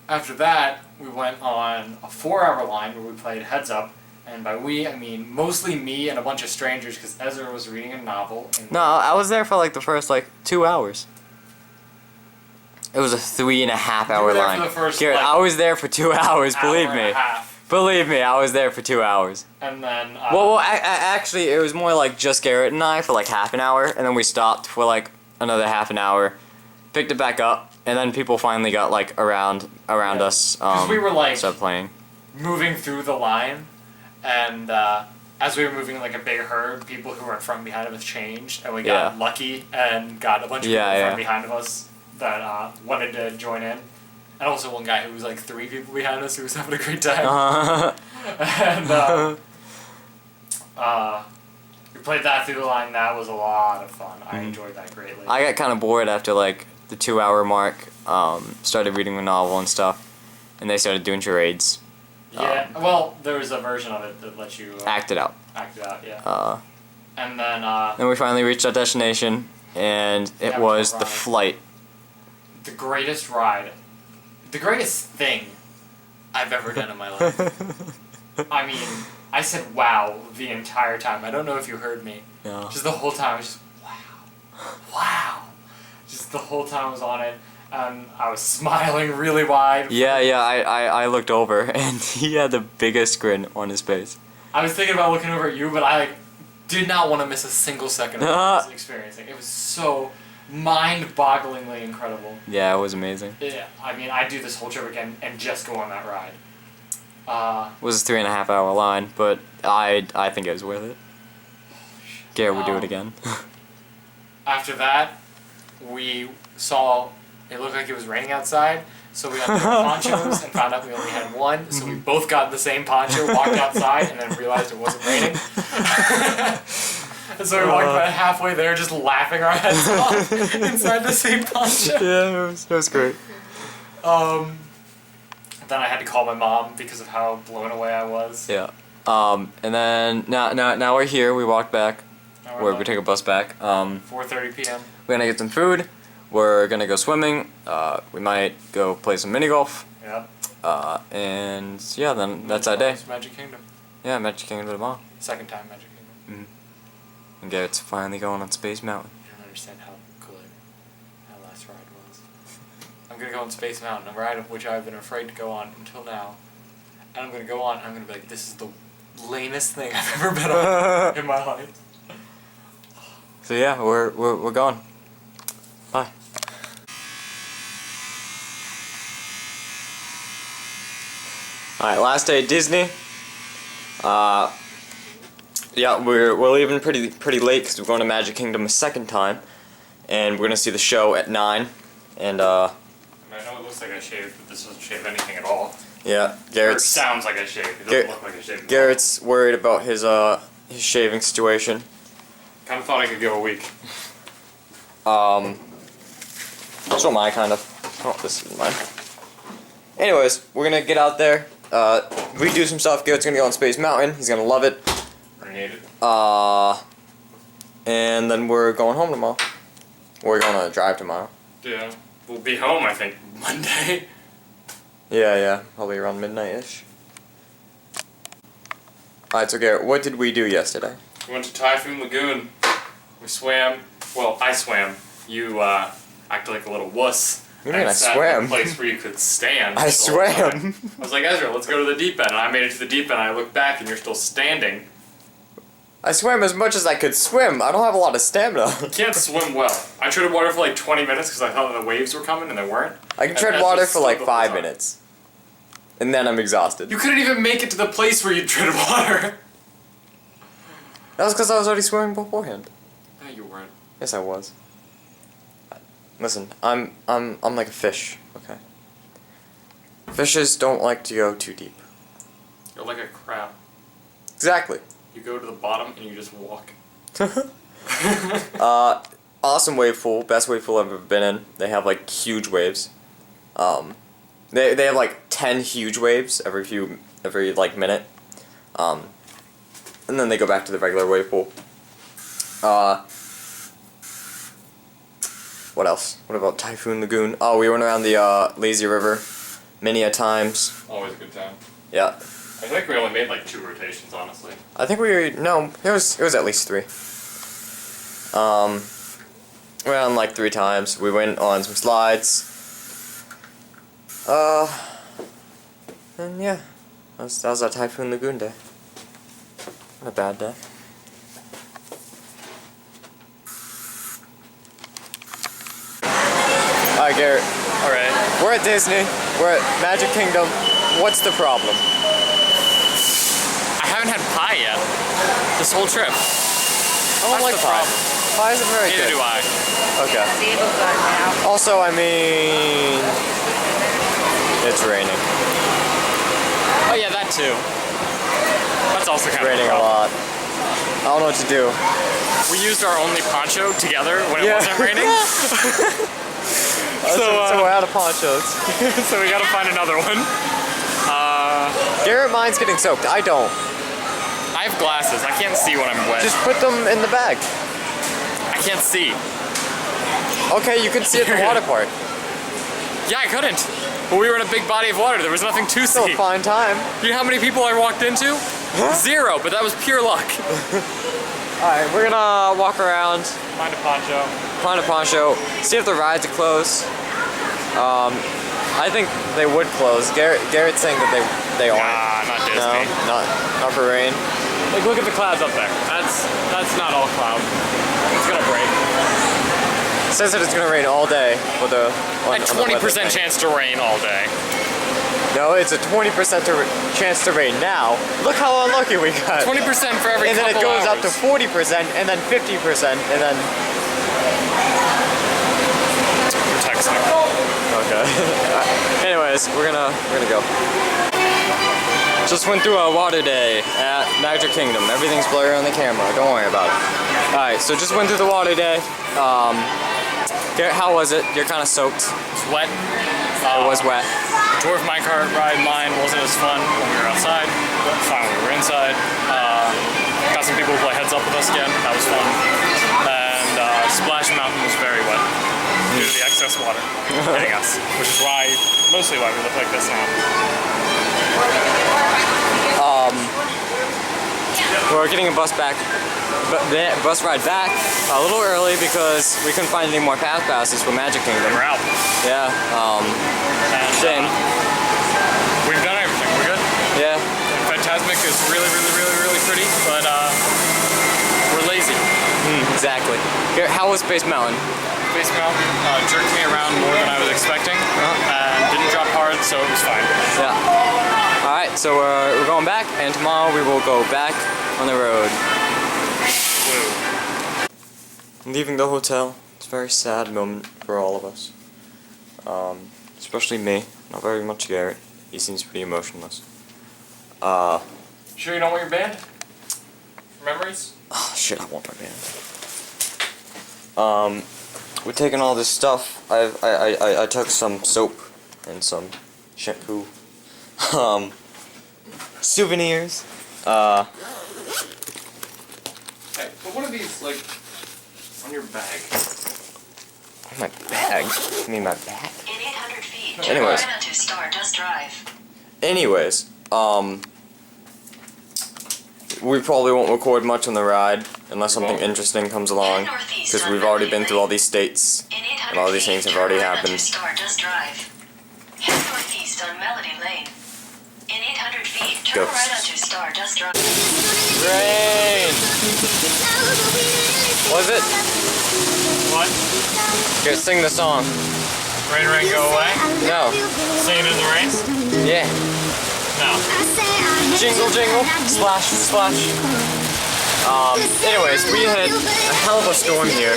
after that, we went on a 4-hour line where we played Heads Up. And by we, I mean mostly me and a bunch of strangers because Ezra was reading a novel. And No, I was there for like the first 2 hours. It was a 3.5 You hour were there for line. the first, Garrett, like, I was there for 2 hours. hour Believe and me. a half. Believe me, I was there for 2 hours. And then. Well, actually, it was more like just Garrett and I for like half an hour, and then we stopped for like another half an hour, picked it back up, and then people finally got like around Yeah. us. 'Cause we were, like- started playing. moving through the line, and as we were moving like a big herd, people who were in front and behind of us changed, and we got Yeah. lucky and got a bunch of people Yeah, in front yeah. and behind of us that wanted to join in. And also one guy who was like 3 people behind us who was having a great time. And we played that through the line. That was a lot of fun. I enjoyed that greatly. I got kind of bored after like the 2 hour mark. Started reading the novel and stuff, and they started doing charades. yeah, well, there was a version of it that let you Act it out. act it out, yeah. And then Then we finally reached our destination, and it Yeah, was we the arrived. flight. the greatest ride, the greatest thing I've ever done in my life. I mean, I said wow the entire time. I don't know if you heard me. Yeah. Just the whole time, I was just wow. Just the whole time I was on it, and I was smiling really wide. Yeah, I looked over, and he had the biggest grin on his face. I was thinking about looking over at you, but I did not want to miss a single second of what I was experiencing. It was so mind-bogglingly incredible. Yeah, it was amazing. Yeah, I mean, I'd do this whole trip again and just go on that ride. It was a 3.5 hour line, but I think it was worth it. Garrett would do it again. After that, we saw it looked like it was raining outside, so we got the ponchos and found out we only had one, so we both got the same poncho, walked outside, and then realized it wasn't raining. And so we walked about halfway there just laughing our heads off inside the same poncho. Yeah, it was great. Then I had to call my mom because of how blown away I was. Yeah. And then now we're here. We walked back. Now Or we like take a bus back. 4:30 p.m. We're gonna get some food. We're gonna go swimming. We might go play some mini golf. Yeah. And yeah, then that's our day. Magic Kingdom. Yeah, Magic Kingdom tomorrow. Second time Magic Kingdom. And Garrett's finally going on Space Mountain. You don't understand how good that last ride was. I'm gonna go on Space Mountain, a ride of which I've been afraid to go on until now. And I'm gonna go on and I'm gonna be like, this is the lamest thing I've ever been on in my life. So yeah, we're going. Bye. Alright, last day at Disney. Yeah, we're leaving pretty late because we're going to Magic Kingdom a second time, and we're gonna see the show at 9. And I know it looks like I shaved, but this doesn't shave anything at all. yeah, Or it Garrett's sounds like I shaved. It doesn't Garrett- look like I shaved. Garrett's worried about his shaving situation. Kind of thought I could go a week. So am I, kind of. Oh, this is mine. Anyways, we're gonna get out there, redo some stuff. Garrett's gonna go on Space Mountain. He's gonna love it. I need it. And then we're going home tomorrow. We're going on a drive tomorrow. Yeah. We'll be home, I think, Monday. Yeah, probably around midnight-ish. Alright, so Garrett, what did we do yesterday? We went to Typhoon Lagoon. We swam. Well, I swam. You acted like a little wuss What do you mean I and sat in a swam? place where you could stand. I the whole time. swam. I was like, Ezra, let's go to the deep end. And I made it to the deep end. And I looked back, and you're still standing. I swam as much as I could swim. I don't have a lot of stamina. You can't swim well. I treaded water for like 20 minutes because I thought the waves were coming, and they weren't. I can And tread that's water just for like stood the whole 5 time. minutes. And then I'm exhausted. You couldn't even make it to the place where you tread water. That was because I was already swimming beforehand. No, you weren't. Yes, I was. Listen, I'm like a fish, okay? Fishes don't like to go too deep. You're like a crab. Exactly. You go to the bottom and you just walk. Awesome wave pool, best wave pool I've ever been in. They have like huge waves. They have like 10 huge waves every like minute. And then they go back to the regular wave pool. What else? What about Typhoon Lagoon? Oh, we went around the Lazy River many a times. Always a good time. Yeah. I think we only made like 2 rotations, honestly. I think no, it was at least 3. We went on like 3 times. We went on some slides. And yeah, that was our Typhoon Lagoon day. Not a bad day. Alright, Garrett. Alright. We're at Disney. We're at Magic Kingdom. What's the problem? I haven't had pie yet. This whole trip. I don't like the pie. problem. Pie isn't very Neither good. do I. Okay. Also, I mean, it's raining. Oh yeah, that too. That's also kind Raining of a lot. I don't know what to do. We used our only poncho together when it Yeah. wasn't raining. So we're out of ponchos. So we gotta find another one. Garrett, mine's getting soaked. I don't. I have glasses. I can't see when I'm wet. Just put them in the bag. I can't see. Okay, you can see at the water park. Yeah, I couldn't. But we were in a big body of water. There was nothing to Still see. a fine time. You know how many people I walked into? 0, but that was pure luck. Alright, we're gonna walk around, Find a poncho. find a poncho, see if the rides are closed. I think they would close. Garrett's saying that they aren't. Nah, not No, Disney. not for rain. Like, look at the clouds up there. That's not all cloud. It's gonna break. It says that it's gonna rain all day with the A 20% chance to rain all day. No, it's a 20% chance to rain now. Look how unlucky we got. 20% for every And then it couple goes up to hours. 40%, and then 50%, and then. We're texting. Okay. Anyways, we're gonna go. Just went through a water day at Magic Kingdom. Everything's blurry on the camera. Don't worry about it. All right, so just went through the water day. Garrett, how was it? You're kind of soaked. It's wet. It was wet. Dwarf minecart ride mine wasn't as fun when we were outside. Fun when we were inside. Got some people to play heads up with us again. That was fun. And Splash Mountain was very wet due to the excess water hitting us, which is mostly why we look like this now. We're getting a bus ride back a little early because we couldn't find any more pass passes for Magic Kingdom. We're out. Yeah. And, Shame. We've done everything. We're good. Yeah. Fantasmic is really, really, really, really pretty, but we're lazy. Exactly. Garrett, how was Space Mountain? Space Mountain jerked me around more than I was expecting, and didn't drop hard, so it was fine. Yeah. All right. So we're going back, and tomorrow we will go back on the road. Blue. Leaving the hotel. It's a very sad moment for all of us. Especially me. Not very much Garrett. He seems pretty emotionless. Sure you don't want your band? Memories? Oh shit, I want my band. We're taking all this stuff. I took some soap and some shampoo. Souvenirs. Hey, but what are these, like, on your bag? My bag? You mean my bag? In 800 feet, Anyways. turn onto Stardust Drive. Anyways, we probably won't record much on the ride unless something interesting comes along, because we've already been through all these states. In 800 And all these things have already happened. Stardust Drive. Head northeast on Melody Lane. In 800 feet, turn Go. right onto Stardust Drive. Rain! Was it? What? Go sing the song. Rain, rain, go away? No. Singing in the rain? Yeah. No. Jingle, jingle, splash, splash. Anyways, we had a hell of a storm here.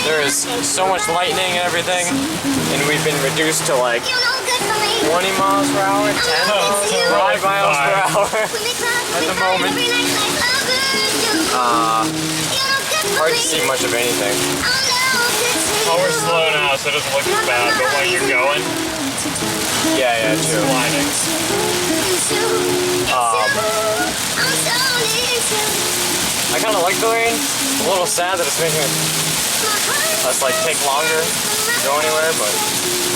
There is so much lightning and everything, and we've been reduced to like 20 miles per hour, 10 5 miles per hour at the moment. Hard to see much of anything. Oh, we're slow now, so it doesn't look as bad, but when you're going, Yeah, true. sliding. I kind of like the rain. A little sad that it's making us like take longer to go anywhere, but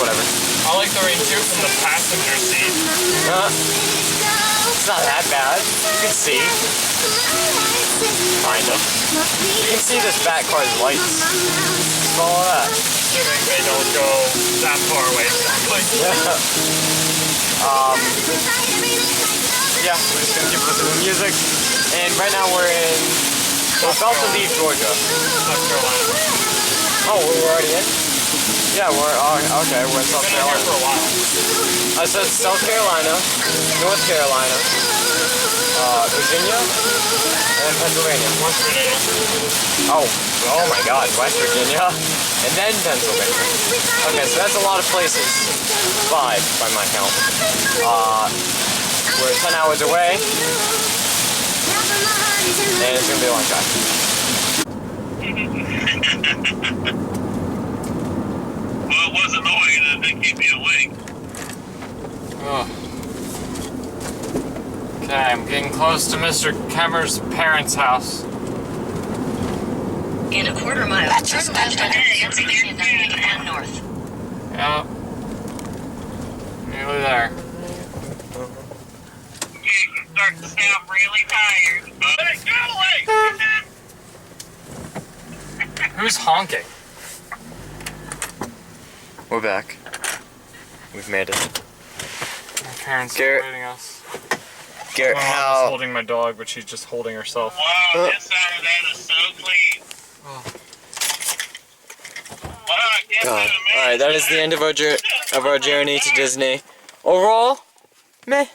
whatever. I like the rain too from the passenger seat. It's not that bad. You can see. Kind of. You can see this back car's lights. Follow that. Assuming they don't go that far away. Yeah, we're just gonna keep listening to music. And right now we're about to leave Georgia. South Carolina. Oh, we're already in? Yeah, okay, we're in South Been in here Carolina. for a while. I said South Carolina, North Carolina, Virginia, and Pennsylvania. West Virginia. Oh my god, West Virginia, and then Pennsylvania. Okay, so that's a lot of places. 5 by my count. We're 10 hours away, and it's gonna be a long time. Well, it was annoying and it did keep me awake. Okay, I'm getting close to Mr. Kemmer's parents' house. In a quarter mile, turn left onto Pennsylvania 981 North. Yep. Nearly there. You start to sound really tired. Hey, go away! Who's honking? We're back. We've made it. My parents are Garrett. waiting us. Garrett, My mom is how? holding my dog, but she's just holding herself. Wow, this side of that is so clean. Oh. Wow, I can't God. do it, man. Alright, that is the end of our journey to Disney. Overall, meh.